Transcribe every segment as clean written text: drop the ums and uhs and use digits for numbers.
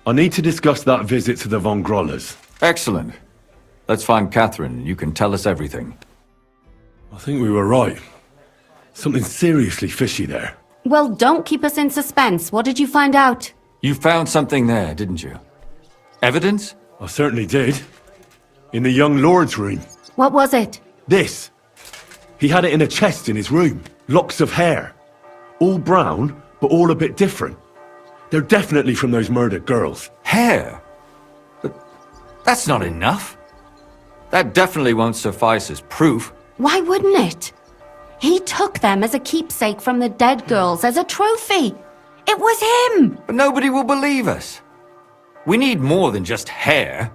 I need to discuss that visit to the Von Grollers. Excellent. Let's find Catherine. You can tell us everything. I think we were right. Something seriously fishy there. Well, don't keep us in suspense. What did you find out? You found something there, didn't you? Evidence? I certainly did. In the young lord's room. What was it? This. He had it in a chest in his room. Locks of hair. All brown, but all a bit different. They're definitely from those murdered girls. Hair? But that's not enough. That definitely won't suffice as proof. Why wouldn't it? He took them as a keepsake from the dead girls, as a trophy. It was him! But nobody will believe us. We need more than just hair.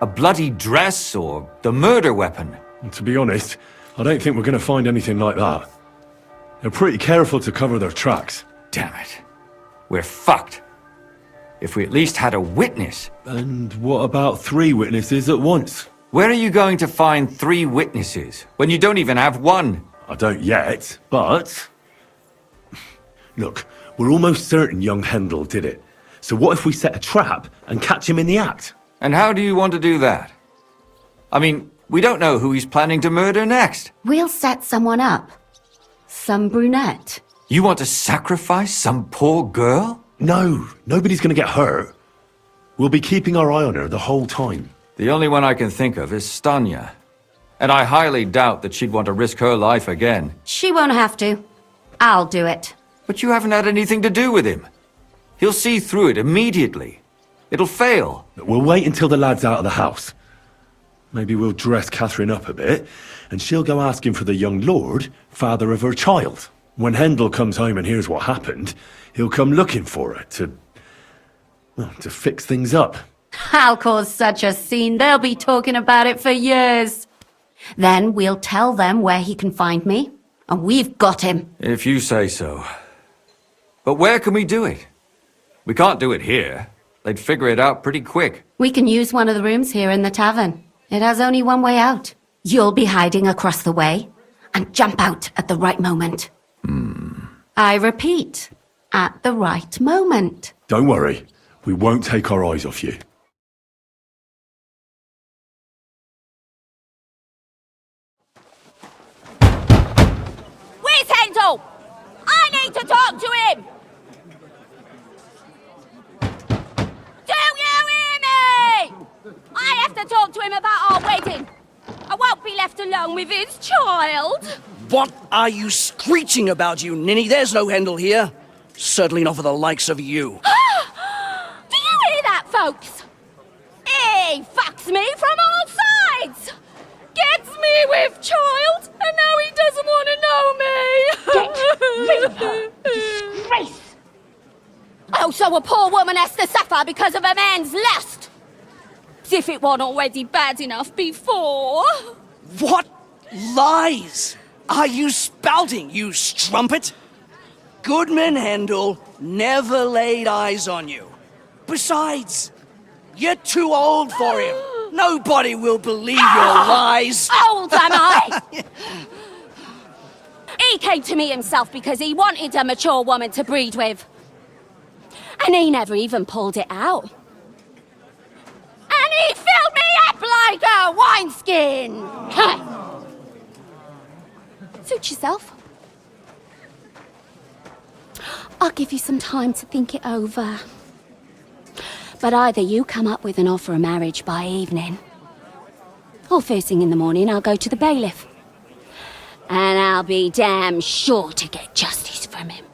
A bloody dress or the murder weapon. And to be honest, I don't think we're going to find anything like that. They're pretty careful to cover their tracks. Damn it. We're fucked. If we at least had a witness. And what about 3 witnesses at once? Where are you going to find 3 witnesses when you don't even have one? I don't yet, but... Look, we're almost certain young Hendel did it. So what if we set a trap and catch him in the act? And how do you want to do that? I mean, we don't know who he's planning to murder next. We'll set someone up. Some brunette. You want to sacrifice some poor girl? No, nobody's going to get hurt. We'll be keeping our eye on her the whole time. The only one I can think of is Stanya. And I highly doubt that she'd want to risk her life again. She won't have to. I'll do it. But you haven't had anything to do with him. He'll see through it immediately. It'll fail. We'll wait until the lad's out of the house. Maybe we'll dress Catherine up a bit, and she'll go asking for the young lord, father of her child. When Hendel comes home and hears what happened, he'll come looking for her to fix things up. I'll cause such a scene, they'll be talking about it for years. Then we'll tell them where he can find me, and we've got him. If you say so. But where can we do it? We can't do it here. They'd figure it out pretty quick. We can use one of the rooms here in the tavern. It has only one way out. You'll be hiding across the way, and jump out at the right moment. I repeat, at the right moment. Don't worry, we won't take our eyes off you. Where's Hendel? I need to talk to him! Do you hear me? I have to talk to him about our wedding. I won't be left alone with his child. What are you screeching about, you ninny? There's no Hendel here. Certainly not for the likes of you. Do you hear that, folks? He fucks me from all sides. Gets me with child, and now he doesn't want to know me. Get rid of her! Disgrace! Oh, so a poor woman has to suffer because of a man's lust. As if it wasn't already bad enough before. What lies are you spouting, you strumpet? Goodman Hendel never laid eyes on you. Besides, you're too old for him. Nobody will believe your lies. Old am I? He came to me himself because he wanted a mature woman to breed with. And he never even pulled it out. And he filled me up like a wineskin. Suit yourself. I'll give you some time to think it over. But either you come up with an offer of marriage by evening, or first thing in the morning I'll go to the bailiff. And I'll be damn sure to get justice from him.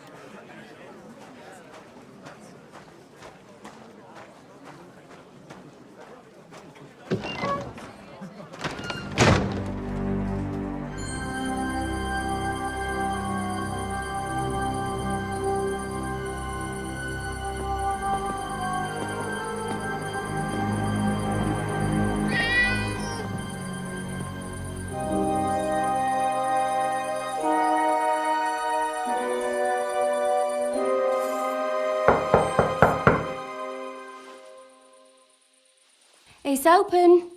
It's open.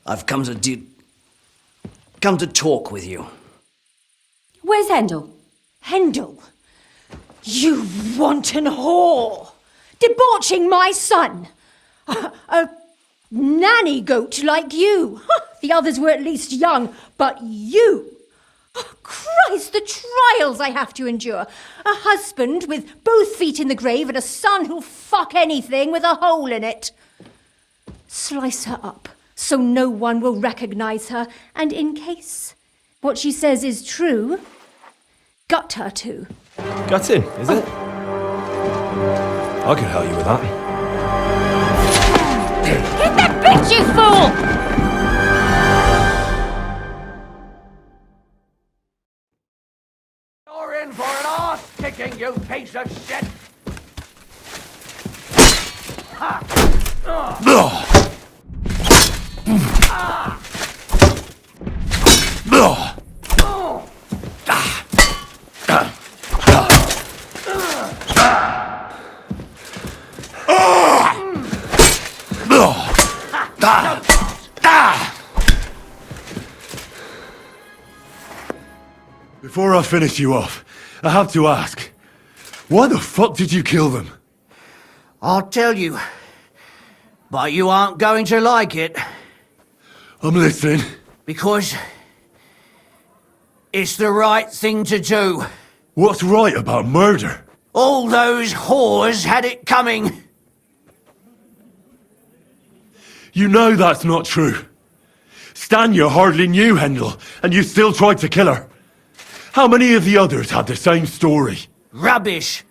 I've come to talk with you. We're Where's Hendel? Hendel? You wanton whore! Debauching my son! A nanny goat like you! The others were at least young, but you! Oh, Christ, the trials I have to endure! A husband with both feet in the grave and a son who'll fuck anything with a hole in it. Slice her up so no one will recognize her, and in case what she says is true, gut her too. Gutting, is it? I can help you with that. Hit that bitch, you fool! You're in for an arse kicking, you piece of shit! Before I finish you off, I have to ask, why the fuck did you kill them? I'll tell you. But you aren't going to like it. I'm listening. Because it's the right thing to do. What's right about murder? All those whores had it coming. You know that's not true. Stanya hardly knew Hendel, and you still tried to kill her. How many of the others had the same story? Rubbish.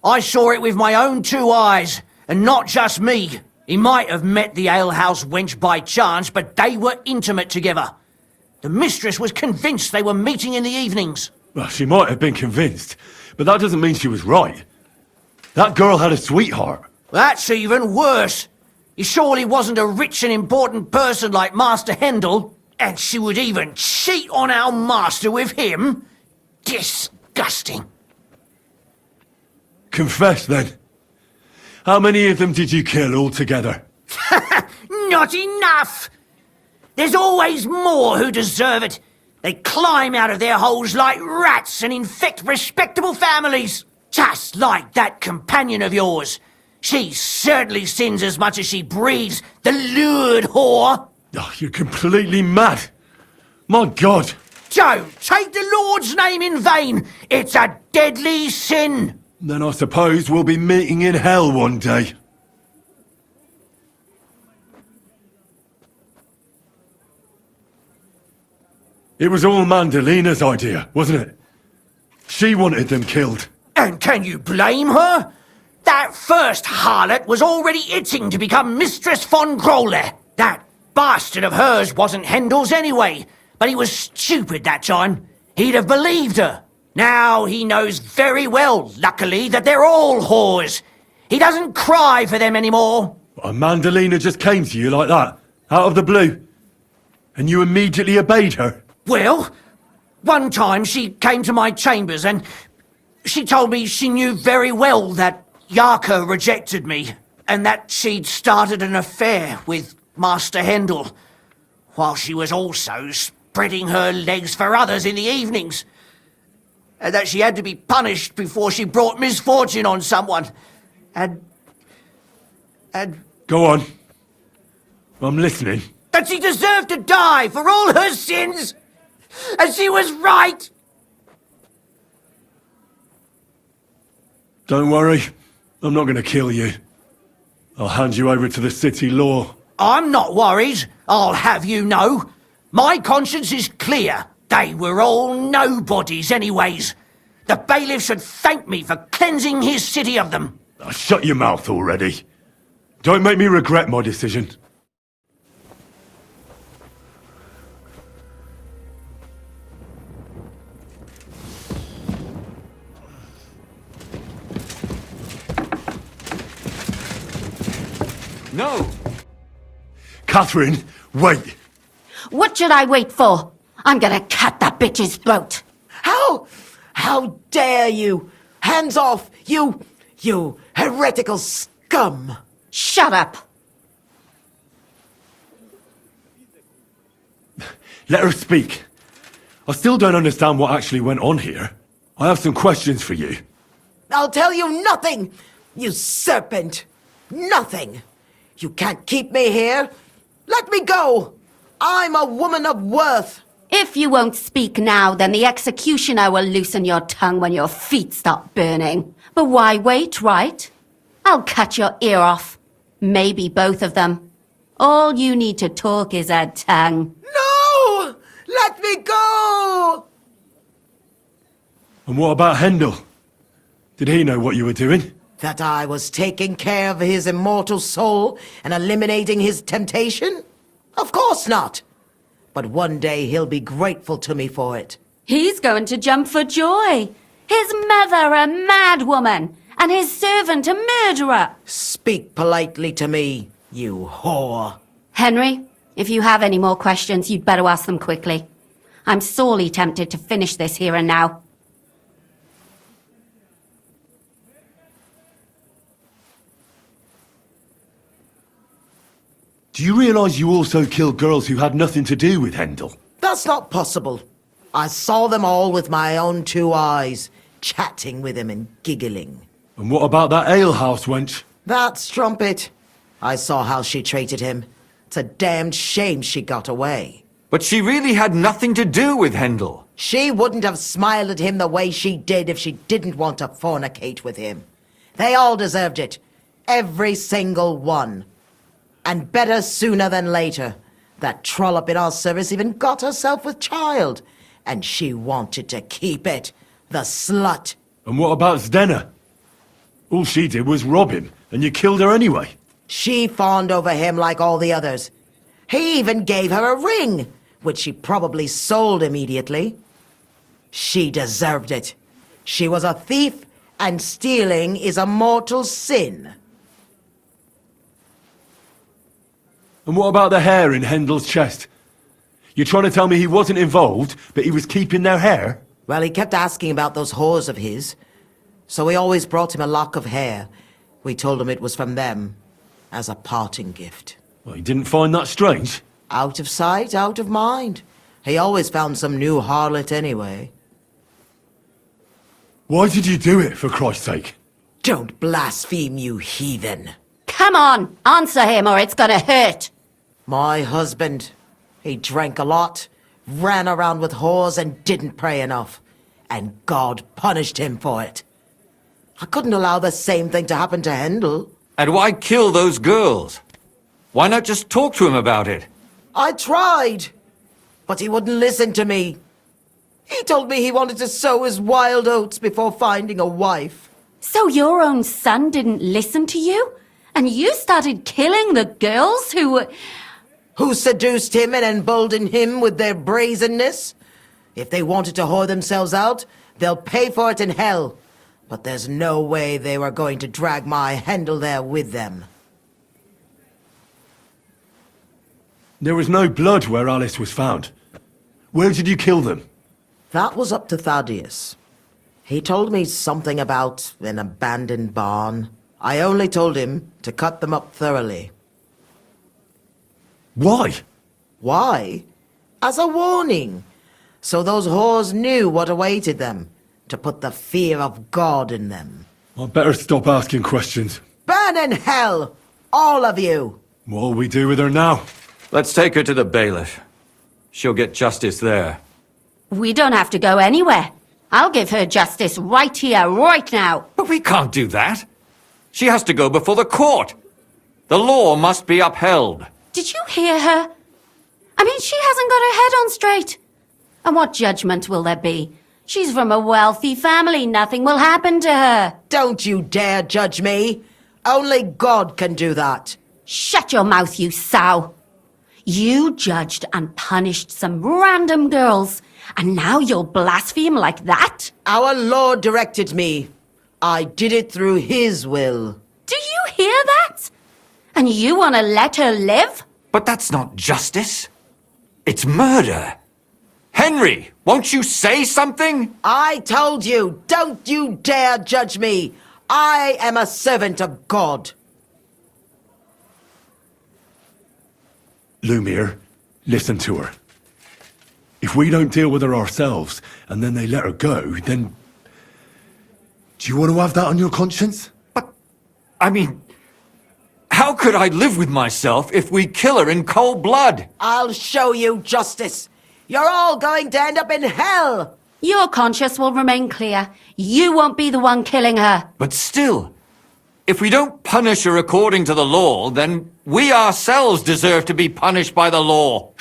I saw it with my own 2 eyes, and not just me. He might have met the alehouse wench by chance, but they were intimate together. The mistress was convinced they were meeting in the evenings. Well, she might have been convinced, but that doesn't mean she was right. That girl had a sweetheart. That's even worse. He surely wasn't a rich and important person like Master Hendel, and she would even cheat on our master with him. Disgusting. Confess, then. How many of them did you kill altogether? Not enough! There's always more who deserve it. They climb out of their holes like rats and infect respectable families. Just like that companion of yours. She certainly sins as much as she breathes, the lured whore. Oh, you're completely mad. My God. Don't take the Lord's name in vain. It's a deadly sin. Then I suppose we'll be meeting in hell one day. It was all Mandalina's idea, wasn't it? She wanted them killed. And can you blame her? That first harlot was already itching to become Mistress von Grole. That bastard of hers wasn't Hendel's anyway, but he was stupid that time. He'd have believed her. Now he knows very well, luckily, that they're all whores. He doesn't cry for them anymore. And Mandalina just came to you like that, out of the blue. And you immediately obeyed her. Well, one time she came to my chambers and she told me she knew very well that Yarka rejected me and that she'd started an affair with Master Hendel, while she was also spreading her legs for others in the evenings. And that she had to be punished before she brought misfortune on someone. And... Go on. I'm listening. That she deserved to die for all her sins! And she was right! Don't worry. I'm not going to kill you. I'll hand you over to the city law. I'm not worried, I'll have you know. My conscience is clear. They were all nobodies anyways. The bailiff should thank me for cleansing his city of them. Oh, shut your mouth already. Don't make me regret my decision. No! Catherine, wait! What should I wait for? I'm gonna cut that bitch's throat. How dare you? Hands off, you heretical scum! Shut up! Let her speak. I still don't understand what actually went on here. I have some questions for you. I'll tell you nothing, you serpent. Nothing. You can't keep me here. Let me go. I'm a woman of worth. If you won't speak now, then the executioner will loosen your tongue when your feet stop burning. But why wait, right? I'll cut your ear off. Maybe both of them. All you need to talk is a tongue. No! Let me go! And what about Hendel? Did he know what you were doing? That I was taking care of his immortal soul and eliminating his temptation? Of course not. But one day he'll be grateful to me for it. He's going to jump for joy. His mother a mad woman, and his servant a murderer. Speak politely to me, you whore. Henry, if you have any more questions, you'd better ask them quickly. I'm sorely tempted to finish this here and now. Do you realise you also killed girls who had nothing to do with Hendel? That's not possible. I saw them all with my own 2 eyes, chatting with him and giggling. And what about that alehouse wench? That strumpet. I saw how she treated him. It's a damned shame she got away. But she really had nothing to do with Hendel. She wouldn't have smiled at him the way she did if she didn't want to fornicate with him. They all deserved it. Every single one. And better sooner than later. That trollop in our service even got herself with child. And she wanted to keep it. The slut. And what about Zdenna? All she did was rob him, and you killed her anyway. She fawned over him like all the others. He even gave her a ring, which she probably sold immediately. She deserved it. She was a thief, and stealing is a mortal sin. And what about the hair in Hendel's chest? You're trying to tell me he wasn't involved, but he was keeping their hair? Well, he kept asking about those whores of his. So we always brought him a lock of hair. We told him it was from them, as a parting gift. Well, he didn't find that strange. Out of sight, out of mind. He always found some new harlot anyway. Why did you do it, for Christ's sake? Don't blaspheme, you heathen. Come on, answer him or it's gonna hurt. My husband, he drank a lot, ran around with whores and didn't pray enough. And God punished him for it. I couldn't allow the same thing to happen to Hendel. And why kill those girls? Why not just talk to him about it? I tried, but he wouldn't listen to me. He told me he wanted to sow his wild oats before finding a wife. So your own son didn't listen to you? And you started killing the girls who were... Who seduced him and emboldened him with their brazenness? If they wanted to whore themselves out, they'll pay for it in hell. But there's no way they were going to drag my Hendel there with them. There was no blood where Alice was found. Where did you kill them? That was up to Thaddeus. He told me something about an abandoned barn. I only told him to cut them up thoroughly. Why? Why? As a warning. So those whores knew what awaited them. To put the fear of God in them. I'd better stop asking questions. Burn in hell! All of you! What'll we do with her now? Let's take her to the bailiff. She'll get justice there. We don't have to go anywhere. I'll give her justice right here, right now. But we can't do that. She has to go before the court. The law must be upheld. Did you hear her? I mean, she hasn't got her head on straight. And what judgment will there be? She's from a wealthy family. Nothing will happen to her. Don't you dare judge me. Only God can do that. Shut your mouth, you sow. You judged and punished some random girls, and now you'll blaspheme like that? Our Lord directed me. I did it through His will. Do you hear that? And you want to let her live? But that's not justice. It's murder. Henry, won't you say something? I told you, don't you dare judge me. I am a servant of God. Lumiere, listen to her. If we don't deal with her ourselves, and then they let her go, then... Do you want to have that on your conscience? I mean, how could I live with myself if we kill her in cold blood? I'll show you justice. You're all going to end up in hell. Your conscience will remain clear. You won't be the one killing her. But still, if we don't punish her according to the law, then we ourselves deserve to be punished by the law.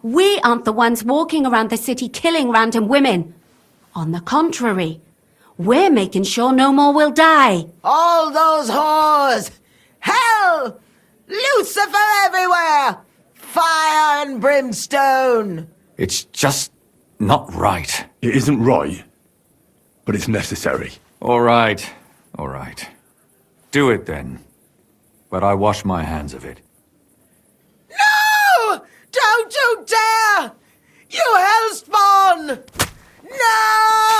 We aren't the ones walking around the city killing random women. On the contrary, we're making sure no more will die. All those whores. Hell. Lucifer everywhere. Fire and brimstone. It's just not right. It isn't right, but it's necessary. All right, all right. Do it then. But I wash my hands of it. No! Don't you dare! You hellspawn! No!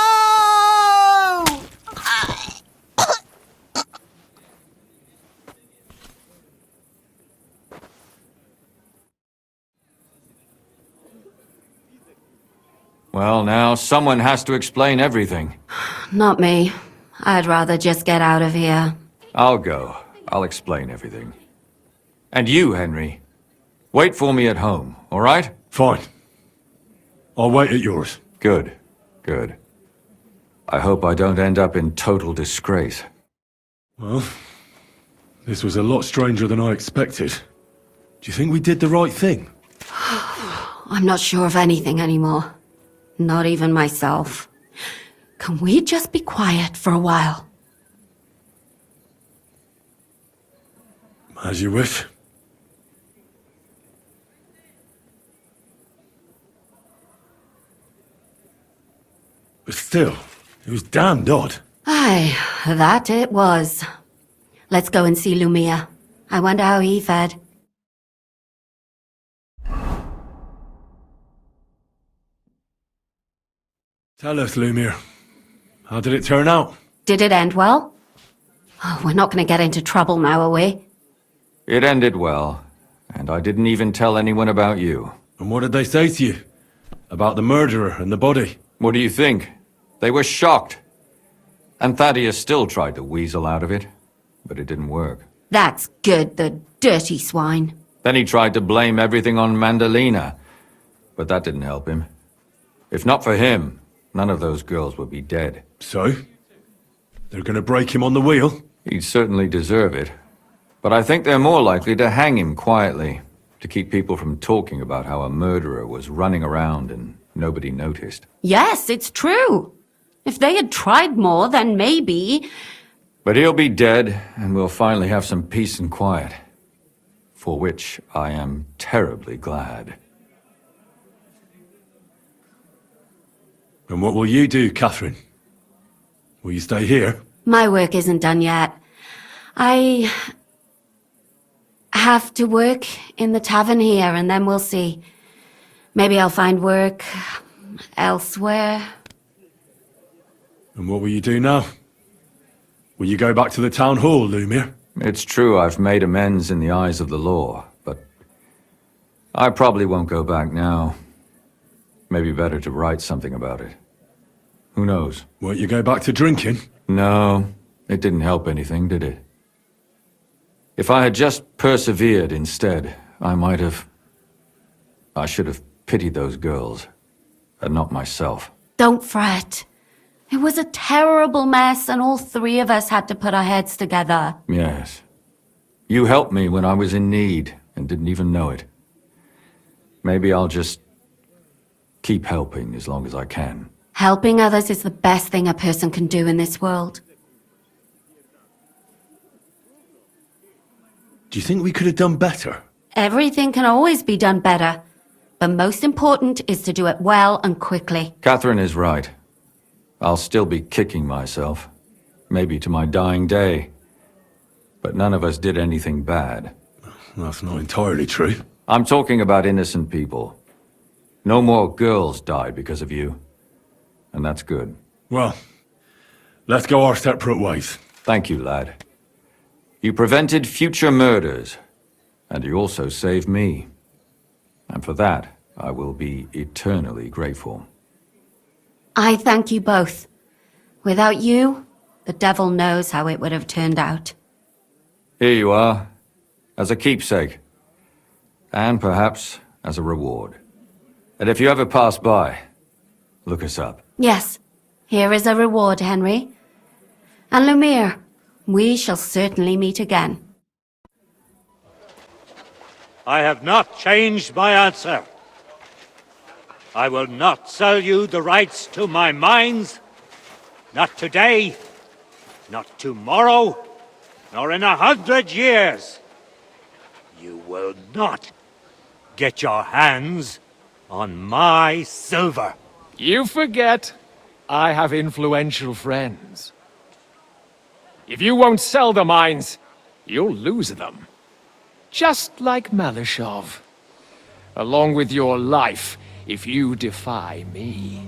Well, now someone has to explain everything. Not me. I'd rather just get out of here. I'll go. I'll explain everything. And you, Henry, wait for me at home, all right? Fine. I'll wait at yours. Good, good. I hope I don't end up in total disgrace. Well, this was a lot stranger than I expected. Do you think we did the right thing? I'm not sure of anything anymore. Not even myself. Can we just be quiet for a while? As you wish. But still, it was damned odd. Aye, that it was. Let's go and see Lumia. I wonder how he fared. Tell us, Lumir. How did it turn out? Did it end well? Oh, we're not going to get into trouble now, are we? It ended well, and I didn't even tell anyone about you. And what did they say to you? About the murderer and the body? What do you think? They were shocked. And Thaddeus still tried to weasel out of it, but it didn't work. That's good, the dirty swine. Then he tried to blame everything on Mandalina, but that didn't help him. If not for him, none of those girls would be dead. So? They're gonna break him on the wheel? He'd certainly deserve it. But I think they're more likely to hang him quietly, to keep people from talking about how a murderer was running around and nobody noticed. Yes, it's true. If they had tried more, then maybe... But he'll be dead, and we'll finally have some peace and quiet. For which I am terribly glad. And what will you do, Catherine? Will you stay here? My work isn't done yet. I have to work in the tavern here, and then we'll see. Maybe I'll find work elsewhere. And what will you do now? Will you go back to the town hall, Lumir? It's true I've made amends in the eyes of the law, but I probably won't go back now. Maybe better to write something about it. Who knows? Won't you go back to drinking? No, it didn't help anything, did it? If I had just persevered instead, I should have pitied those girls, and not myself. Don't fret. It was a terrible mess, and all three of us had to put our heads together. Yes. You helped me when I was in need, and didn't even know it. Maybe I'll just keep helping as long as I can. Helping others is the best thing a person can do in this world. Do you think we could have done better? Everything can always be done better, but most important is to do it well and quickly. Catherine is right. I'll still be kicking myself, maybe to my dying day. But none of us did anything bad. That's not entirely true. I'm talking about innocent people. No more girls died because of you. And that's good. Well, let's go our separate ways. Thank you, lad. You prevented future murders, and you also saved me. And for that, I will be eternally grateful. I thank you both. Without you, the devil knows how it would have turned out. Here you are, as a keepsake. And perhaps as a reward. And if you ever pass by, look us up. Yes, here is a reward, Henry. And Lumiere, we shall certainly meet again. I have not changed my answer. I will not sell you the rights to my mines. Not today, not tomorrow, nor in 100 years. You will not get your hands on my silver. You forget I have influential friends. If you won't sell the mines, you'll lose them. Just like Malishov. Along with your life, if you defy me.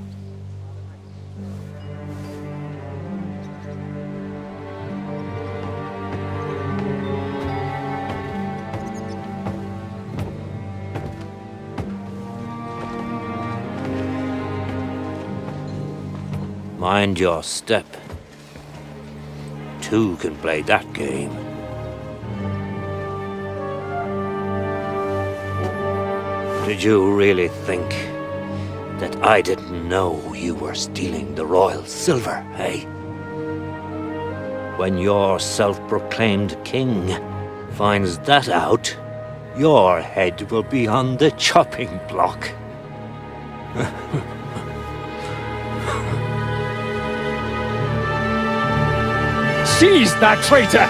Mind your step. Two can play that game. Did you really think that I didn't know you were stealing the royal silver, eh? When your self-proclaimed king finds that out, your head will be on the chopping block. Seize that traitor!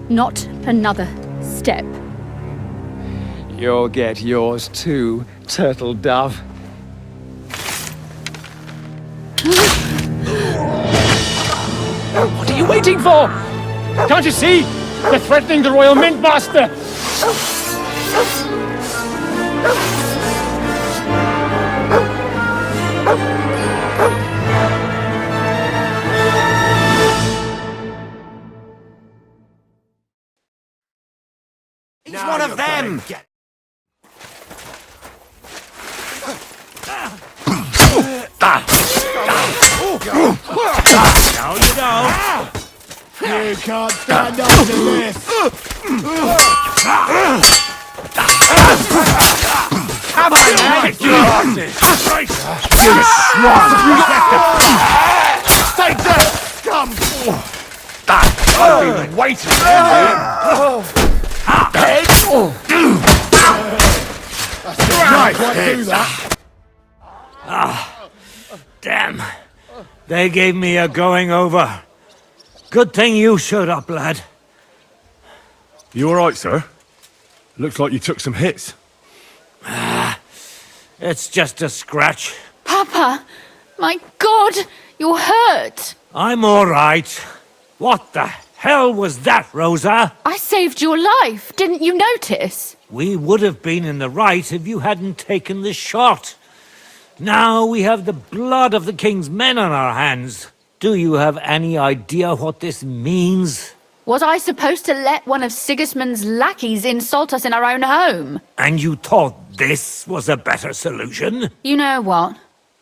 Not another step. You'll get yours too, turtle dove. What are you waiting for? Can't you see? They're threatening the Royal Mint Master! He's one of them! Now you know. You can't stand up to this! Come on, man! You swan! Take that, scum! I've been waiting Right, do that. Damn. They gave me a going over. Good thing you showed up, lad. You alright, sir? Looks like you took some hits. It's just a scratch. Papa! My God! You're hurt! I'm all right. What the hell was that, Rosa? I saved your life, didn't you notice? We would have been in the right if you hadn't taken the shot. Now we have the blood of the king's men on our hands. Do you have any idea what this means? Was I supposed to let one of Sigismund's lackeys insult us in our own home? And you thought this was a better solution? You know what?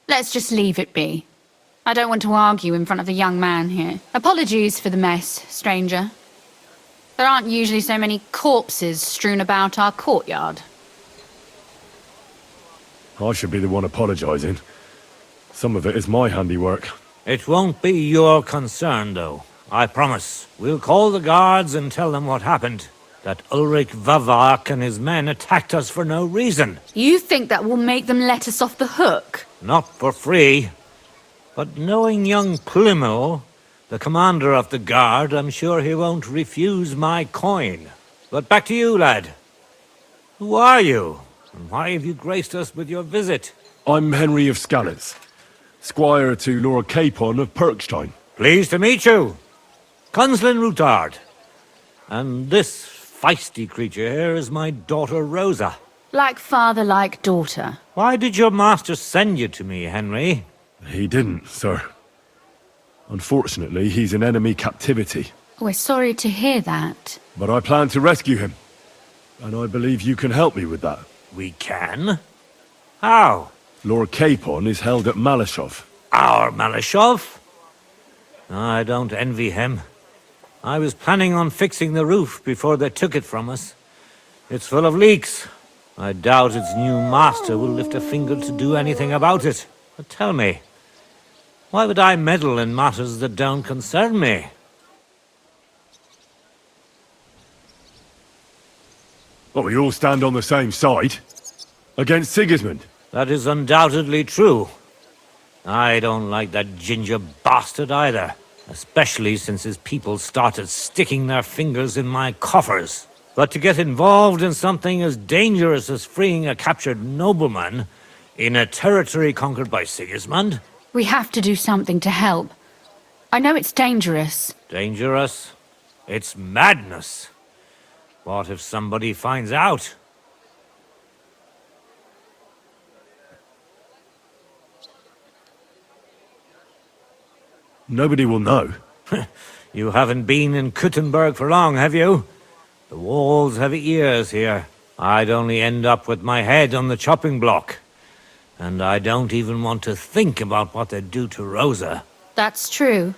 Let's just leave it be. I don't want to argue in front of the young man here. Apologies for the mess, stranger. There aren't usually so many corpses strewn about our courtyard. I should be the one apologising. Some of it is my handiwork. It won't be your concern, though. I promise. We'll call the guards and tell them what happened. That Ulrich Vavak and his men attacked us for no reason. You think that will make them let us off the hook? Not for free. But knowing young Plimmel, the commander of the guard, I'm sure he won't refuse my coin. But back to you, lad. Who are you? And why have you graced us with your visit? I'm Henry of Skalitz, squire to Lord Capon of Perkstein. Pleased to meet you. Conslin Routard. And this feisty creature here is my daughter Rosa. Like father, like daughter. Why did your master send you to me, Henry? He didn't, sir. Unfortunately, he's in enemy captivity. We're sorry to hear that. But I plan to rescue him. And I believe you can help me with that. We can? How? Lord Capon is held at Malashov. Our Malashov? I don't envy him. I was planning on fixing the roof before they took it from us. It's full of leaks. I doubt its new master will lift a finger to do anything about it. But tell me, why would I meddle in matters that don't concern me? But we all stand on the same side. Against Sigismund. That is undoubtedly true. I don't like that ginger bastard either. Especially since his people started sticking their fingers in my coffers. But to get involved in something as dangerous as freeing a captured nobleman in a territory conquered by Sigismund? We have to do something to help. I know it's dangerous. Dangerous? It's madness. What if somebody finds out? Nobody will know. You haven't been in Kuttenberg for long, have you? The walls have ears here. I'd only end up with my head on the chopping block. And I don't even want to think about what they'd do to Rosa. That's true.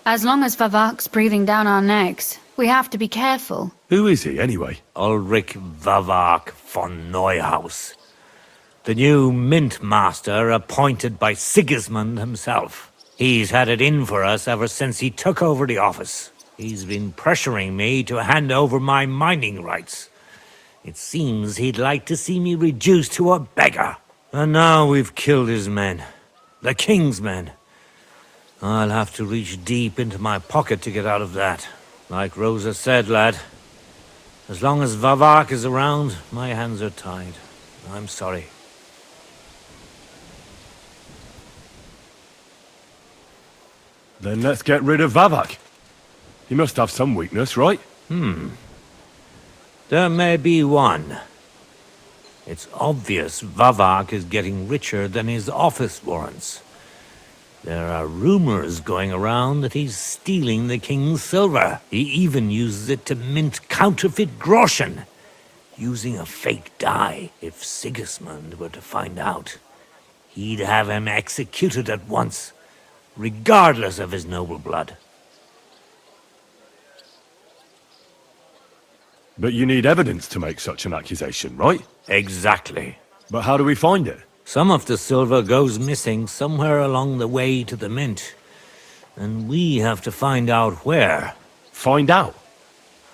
As long as Vavak's breathing down our necks, we have to be careful. Who is he, anyway? Ulrich Vavak von Neuhaus. The new mint master appointed by Sigismund himself. He's had it in for us ever since he took over the office. He's been pressuring me to hand over my mining rights. It seems he'd like to see me reduced to a beggar. And now we've killed his men. The king's men. I'll have to reach deep into my pocket to get out of that. Like Rosa said, lad, as long as Vavak is around, my hands are tied. I'm sorry. Then let's get rid of Vavak. He must have some weakness, right? There may be one. It's obvious Vavak is getting richer than his office warrants. There are rumors going around that he's stealing the king's silver. He even uses it to mint counterfeit groschen, using a fake dye. If Sigismund were to find out, he'd have him executed at once, regardless of his noble blood. But you need evidence to make such an accusation, right? Exactly. But how do we find it? Some of the silver goes missing somewhere along the way to the mint. And we have to find out where. Find out?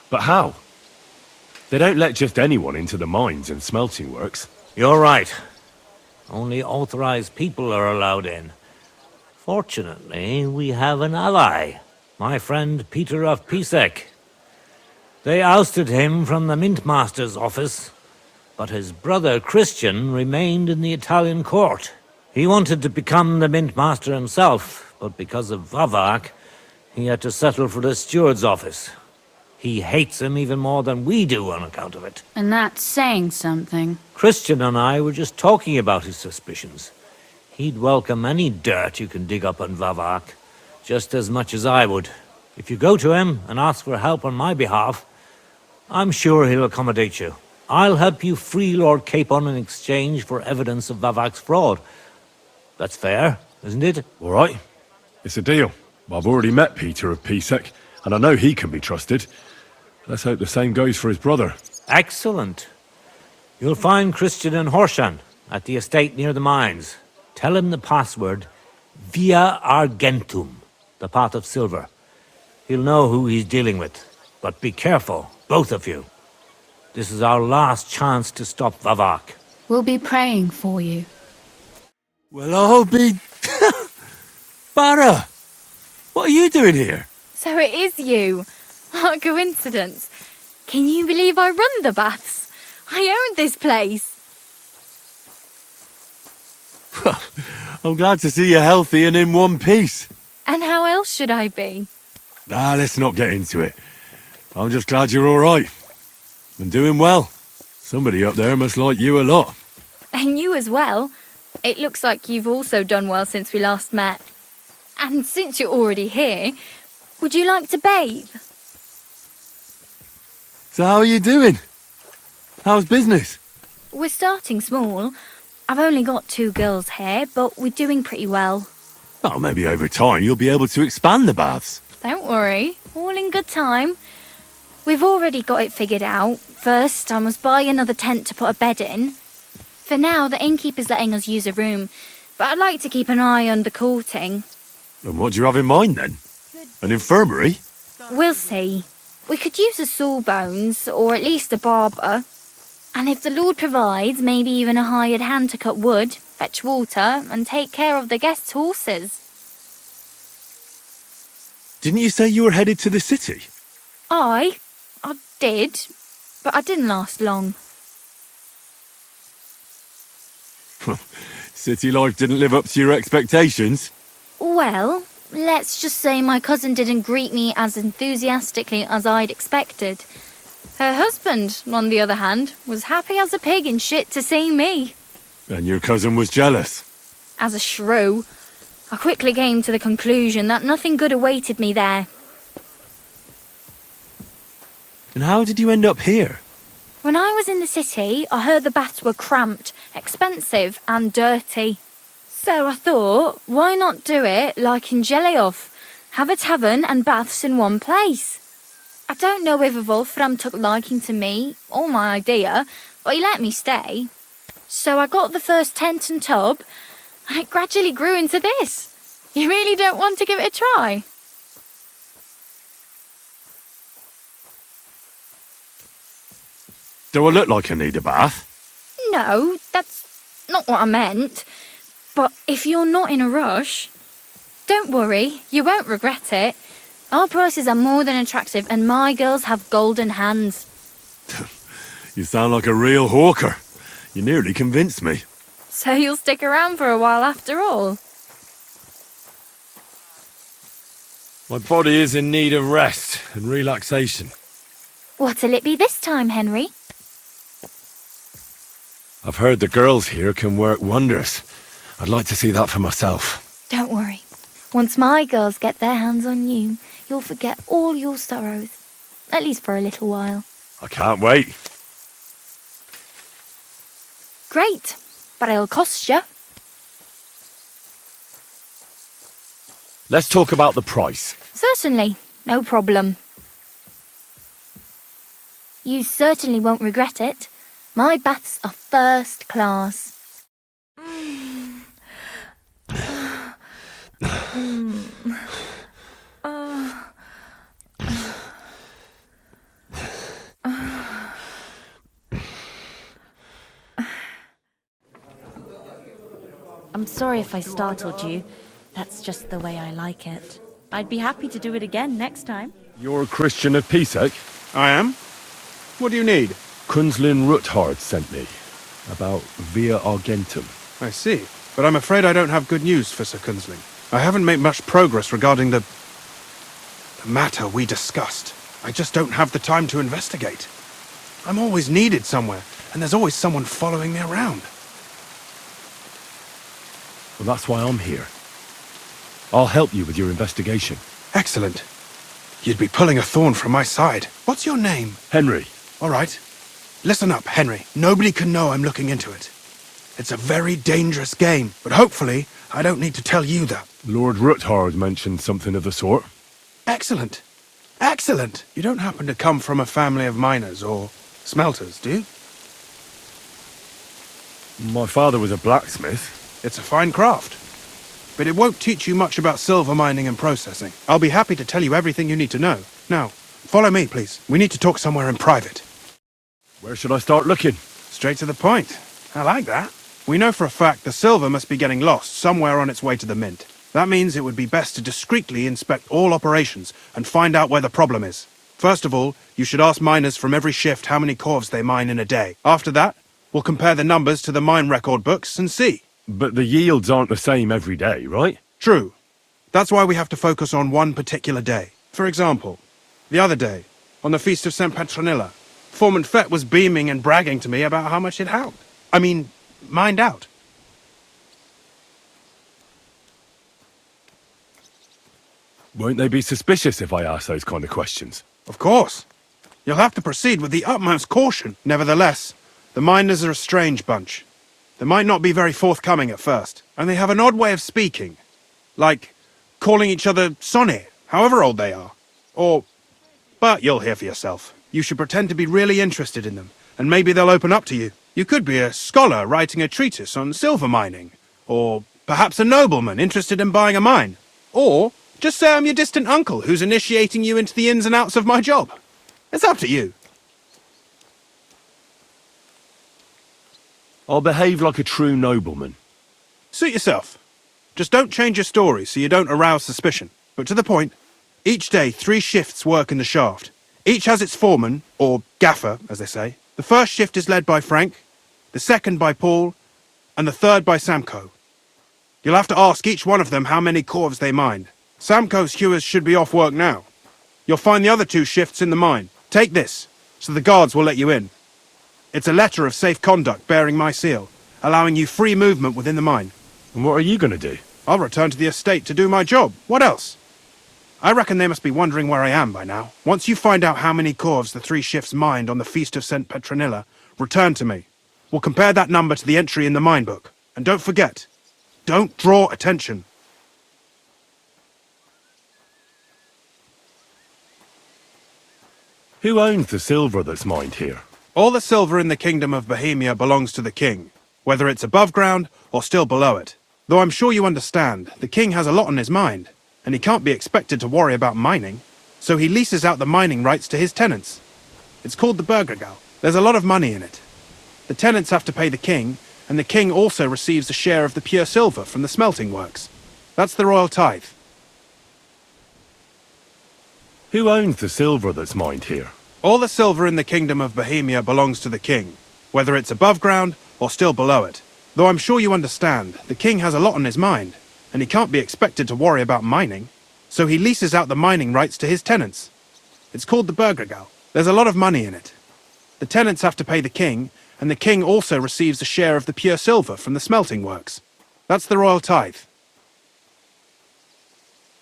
But how? They don't let just anyone into the mines and smelting works. You're right. Only authorized people are allowed in. Fortunately, we have an ally. My friend Peter of Pisek. They ousted him from the Mintmaster's office, but his brother Christian remained in the Italian court. He wanted to become the Mintmaster himself, but because of Vavak, he had to settle for the steward's office. He hates him even more than we do on account of it. And that's saying something. Christian and I were just talking about his suspicions. He'd welcome any dirt you can dig up on Vavak, just as much as I would. If you go to him and ask for help on my behalf, I'm sure he'll accommodate you. I'll help you free Lord Capon in exchange for evidence of Vavak's fraud. That's fair, isn't it? All right. It's a deal. I've already met Peter of Pisek, and I know he can be trusted. Let's hope the same goes for his brother. Excellent. You'll find Christian and Horshan at the estate near the mines. Tell him the password, Via Argentum, the pot of silver. He'll know who he's dealing with. But be careful, both of you. This is our last chance to stop Vavak. We'll be praying for you. Well, I'll be... Barra! What are you doing here? So it is you. What a coincidence. Can you believe I run the baths? I own this place. I'm glad to see you healthy and in one piece. And how else should I be? Let's not get into it. I'm just glad you're all right. And doing well. Somebody up there must like you a lot. And you as well. It looks like you've also done well since we last met. And since you're already here, would you like to bathe? So how are you doing? How's business? We're starting small. I've only got 2 girls here, but we're doing pretty well. Oh, maybe over time you'll be able to expand the baths. Don't worry, all in good time. We've already got it figured out. First, I must buy another tent to put a bed in. For now, the innkeeper's letting us use a room, but I'd like to keep an eye on the courting. And what do you have in mind then? An infirmary? We'll see. We could use a sawbones, or at least a barber. And if the Lord provides, maybe even a hired hand to cut wood, fetch water, and take care of the guests' horses. Didn't you say you were headed to the city? I did, but I didn't last long. City life didn't live up to your expectations? Well, let's just say my cousin didn't greet me as enthusiastically as I'd expected. Her husband, on the other hand, was happy as a pig in shit to see me. And your cousin was jealous? As a shrew, I quickly came to the conclusion that nothing good awaited me there. And how did you end up here? When I was in the city, I heard the baths were cramped, expensive and dirty. So I thought, why not do it like in Geliov? Have a tavern and baths in one place. I don't know if Wolfram took liking to me or my idea, but he let me stay. So I got the first tent and tub, and it gradually grew into this. You really don't want to give it a try? Do I look like I need a bath? No, that's not what I meant. But if you're not in a rush, don't worry, you won't regret it. Our prices are more than attractive and my girls have golden hands. You sound like a real hawker. You nearly convinced me. So you'll stick around for a while after all? My body is in need of rest and relaxation. What'll it be this time, Henry? I've heard the girls here can work wonders. I'd like to see that for myself. Don't worry. Once my girls get their hands on you, you'll forget all your sorrows. At least for a little while. I can't wait. Great, but it'll cost you. Let's talk about the price. Certainly, no problem. You certainly won't regret it. My baths are first class. I'm sorry if I startled you. That's just the way I like it. I'd be happy to do it again next time. You're a Christian of Pisek? I am. What do you need? Kunzlin Ruthard sent me. About Via Argentum. I see. But I'm afraid I don't have good news for Sir Kunzling. I haven't made much progress regarding the matter we discussed. I just don't have the time to investigate. I'm always needed somewhere, and there's always someone following me around. Well, that's why I'm here. I'll help you with your investigation. Excellent. You'd be pulling a thorn from my side. What's your name? Henry. All right. Listen up, Henry. Nobody can know I'm looking into it. It's a very dangerous game, but hopefully I don't need to tell you that. Lord Ruthard mentioned something of the sort. Excellent. Excellent. You don't happen to come from a family of miners or smelters, do you? My father was a blacksmith. It's a fine craft. But it won't teach you much about silver mining and processing. I'll be happy to tell you everything you need to know. Now, follow me, please. We need to talk somewhere in private. Where should I start looking? Straight to the point. I like that. We know for a fact the silver must be getting lost somewhere on its way to the mint. That means it would be best to discreetly inspect all operations and find out where the problem is. First of all, you should ask miners from every shift how many corves they mine in a day. After that, we'll compare the numbers to the mine record books and see. But the yields aren't the same every day, right? True. That's why we have to focus on one particular day. For example, the other day, on the Feast of St. Petronilla, Foreman Fett was beaming and bragging to me about how much it helped. Mined out. Won't they be suspicious if I ask those kind of questions? Of course. You'll have to proceed with the utmost caution. Nevertheless, the miners are a strange bunch. They might not be very forthcoming at first, and they have an odd way of speaking. Like calling each other Sonny, however old they are. But you'll hear for yourself. You should pretend to be really interested in them, and maybe they'll open up to you. You could be a scholar writing a treatise on silver mining, or perhaps a nobleman interested in buying a mine. Or just say I'm your distant uncle who's initiating you into the ins and outs of my job. It's up to you. I'll behave like a true nobleman. Suit yourself. Just don't change your story so you don't arouse suspicion. But to the point, each day 3 shifts work in the shaft. Each has its foreman, or gaffer, as they say. The first shift is led by Frank, the second by Paul, and the third by Samko. You'll have to ask each one of them how many corves they mined. Samko's hewers should be off work now. You'll find the other 2 shifts in the mine. Take this, so the guards will let you in. It's a letter of safe conduct bearing my seal, allowing you free movement within the mine. And what are you going to do? I'll return to the estate to do my job. What else? I reckon they must be wondering where I am by now. Once you find out how many corves the 3 shifts mined on the Feast of St. Petronilla, return to me. We'll compare that number to the entry in the mine book. And don't forget, don't draw attention. Who owns the silver that's mined here? All the silver in the Kingdom of Bohemia belongs to the king, whether it's above ground or still below it. Though I'm sure you understand, the king has a lot on his mind, and he can't be expected to worry about mining, so he leases out the mining rights to his tenants. It's called the Burgergau. There's a lot of money in it. The tenants have to pay the king, and the king also receives a share of the pure silver from the smelting works. That's the royal tithe. Who owns the silver that's mined here? All the silver in the Kingdom of Bohemia belongs to the king, whether it's above ground or still below it. Though I'm sure you understand, the king has a lot on his mind, and he can't be expected to worry about mining, so he leases out the mining rights to his tenants. It's called the Burgergau. There's a lot of money in it. The tenants have to pay the king, and the king also receives a share of the pure silver from the smelting works. That's the royal tithe.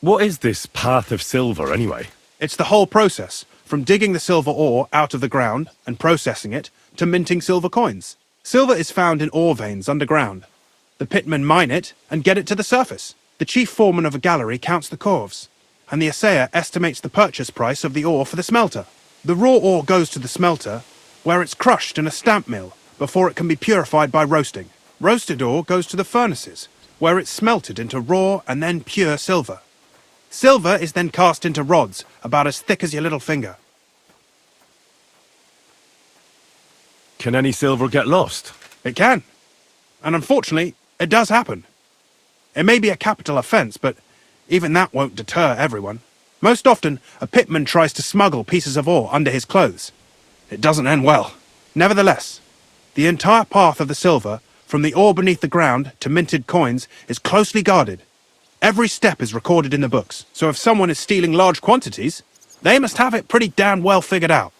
What is this path of silver, anyway? It's the whole process, from digging the silver ore out of the ground and processing it, to minting silver coins. Silver is found in ore veins underground. The pitmen mine it and get it to the surface. The chief foreman of a gallery counts the corves, and the assayer estimates the purchase price of the ore for the smelter. The raw ore goes to the smelter, where it's crushed in a stamp mill before it can be purified by roasting. Roasted ore goes to the furnaces, where it's smelted into raw and then pure silver. Silver is then cast into rods about as thick as your little finger. Can any silver get lost? It can. And unfortunately, it does happen. It may be a capital offence, but even that won't deter everyone. Most often, a pitman tries to smuggle pieces of ore under his clothes. It doesn't end well. Nevertheless, the entire path of the silver, from the ore beneath the ground to minted coins, is closely guarded. Every step is recorded in the books, so if someone is stealing large quantities, they must have it pretty damn well figured out.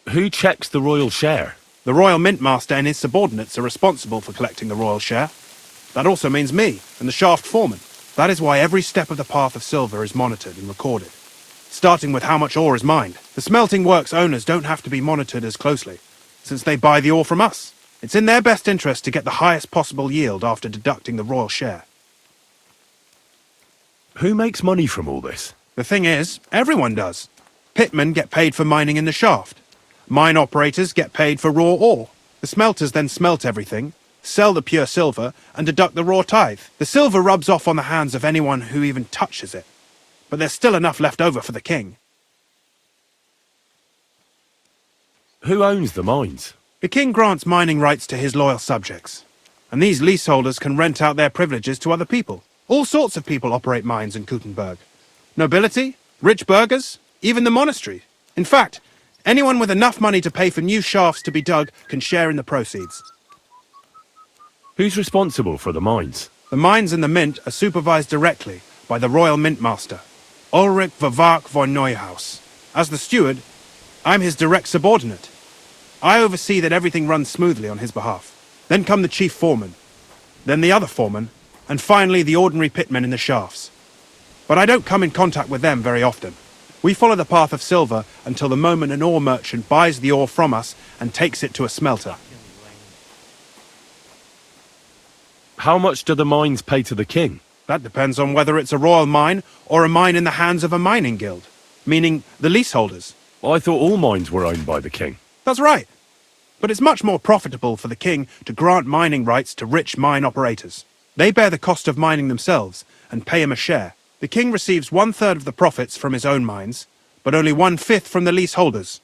Who checks the royal share? The royal mintmaster and his subordinates are responsible for collecting the royal share. That also means me and the shaft foreman. That is why every step of the path of silver is monitored and recorded, starting with how much ore is mined. The smelting works owners don't have to be monitored as closely, since they buy the ore from us. It's in their best interest to get the highest possible yield after deducting the royal share. Who makes money from all this? The thing is, everyone does. Pitmen get paid for mining in the shaft. Mine operators get paid for raw ore. The smelters then smelt everything, sell the pure silver, and deduct the raw tithe. The silver rubs off on the hands of anyone who even touches it. But there's still enough left over for the king. Who owns the mines? The king grants mining rights to his loyal subjects, and these leaseholders can rent out their privileges to other people. All sorts of people operate mines in Kuttenberg. Nobility, rich burghers, even the monastery. In fact, anyone with enough money to pay for new shafts to be dug can share in the proceeds. Who's responsible for the mines? The mines and the mint are supervised directly by the royal mintmaster, Ulrich Vervark von Neuhaus. As the steward, I'm his direct subordinate. I oversee that everything runs smoothly on his behalf. Then come the chief foreman, then the other foreman, and finally the ordinary pitmen in the shafts. but I don't come in contact with them very often. We follow the path of silver until the moment an ore merchant buys the ore from us and takes it to a smelter. How much do the mines pay to the king? That depends on whether it's a royal mine or a mine in the hands of a mining guild, meaning the leaseholders. I thought all mines were owned by the king. That's right. But it's much more profitable for the king to grant mining rights to rich mine operators. They bear the cost of mining themselves and pay him a share. The king receives 1/3 of the profits from his own mines, but only 1/5 from the leaseholders.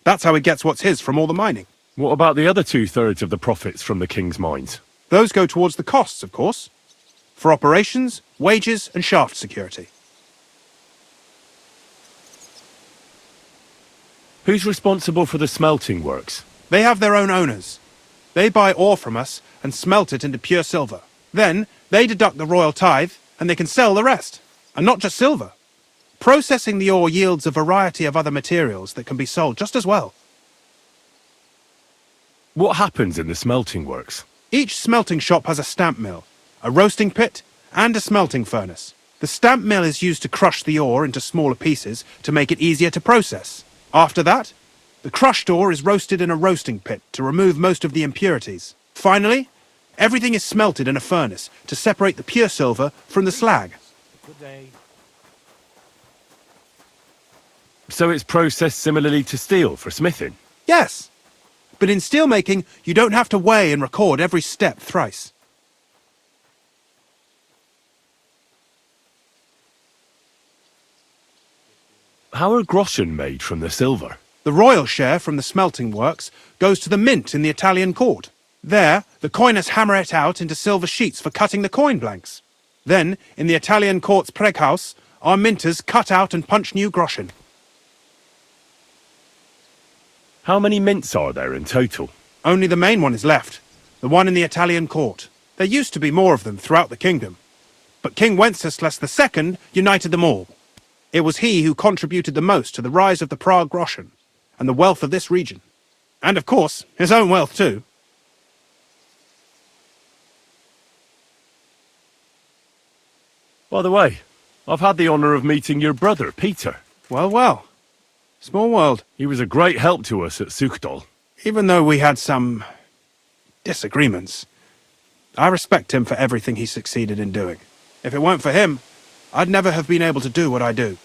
That's how he gets what's his from all the mining. What about the other 2/3 of the profits from the king's mines? Those go towards the costs, of course. For operations, wages, and shaft security. Who's responsible for the smelting works? They have their own owners. They buy ore from us and smelt it into pure silver. Then, they deduct the royal tithe, and they can sell the rest. And not just silver. Processing the ore yields a variety of other materials that can be sold just as well. What happens in the smelting works? Each smelting shop has a stamp mill, a roasting pit, and a smelting furnace. The stamp mill is used to crush the ore into smaller pieces to make it easier to process. After that, the crushed ore is roasted in a roasting pit to remove most of the impurities. Finally, everything is smelted in a furnace to separate the pure silver from the slag. Good day. So it's processed similarly to steel for smithing? Yes, but in steelmaking, you don't have to weigh and record every step thrice. How are groschen made from the silver? The royal share from the smelting works goes to the mint in the Italian court. There, the coiners hammer it out into silver sheets for cutting the coin blanks. Then, in the Italian court's preghouse, our minters cut out and punch new groschen. How many mints are there in total? Only the main one is left, the one in the Italian court. There used to be more of them throughout the kingdom, but King Wenceslas II united them all. It was he who contributed the most to the rise of the Prague groschen and the wealth of this region. And of course, his own wealth too. By the way, I've had the honour of meeting your brother, Peter. Well, well. Small world. He was a great help to us at Suchdol. Even though we had some disagreements, I respect him for everything he succeeded in doing. If it weren't for him, I'd never have been able to do what I do.